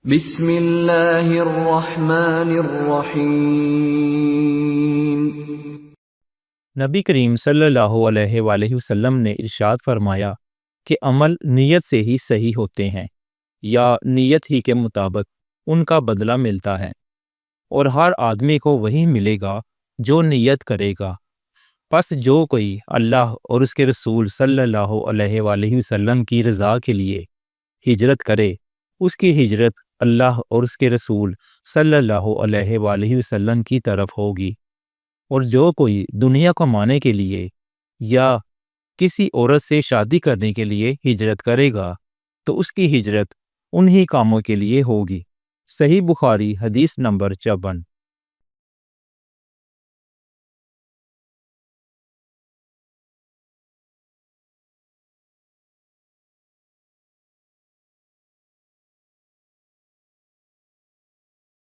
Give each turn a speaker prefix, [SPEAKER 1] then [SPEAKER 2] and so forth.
[SPEAKER 1] بسم اللہ الرحمن الرحیم۔
[SPEAKER 2] نبی کریم صلی اللہ علیہ وآلہ وسلم نے ارشاد فرمایا کہ عمل نیت سے ہی صحیح ہوتے ہیں یا نیت ہی کے مطابق ان کا بدلہ ملتا ہے، اور ہر آدمی کو وہی ملے گا جو نیت کرے گا۔ پس جو کوئی اللہ اور اس کے رسول صلی اللہ علیہ وآلہ وسلم کی رضا کے لیے ہجرت کرے، اس کی ہجرت اللہ اور اس کے رسول صلی اللہ علیہ وآلہ وسلم کی طرف ہوگی۔ اور جو کوئی دنیا کمانے کے لیے یا کسی عورت سے شادی کرنے کے لیے ہجرت کرے گا تو اس کی ہجرت انہی کاموں کے لیے ہوگی۔ صحیح بخاری حدیث نمبر 54۔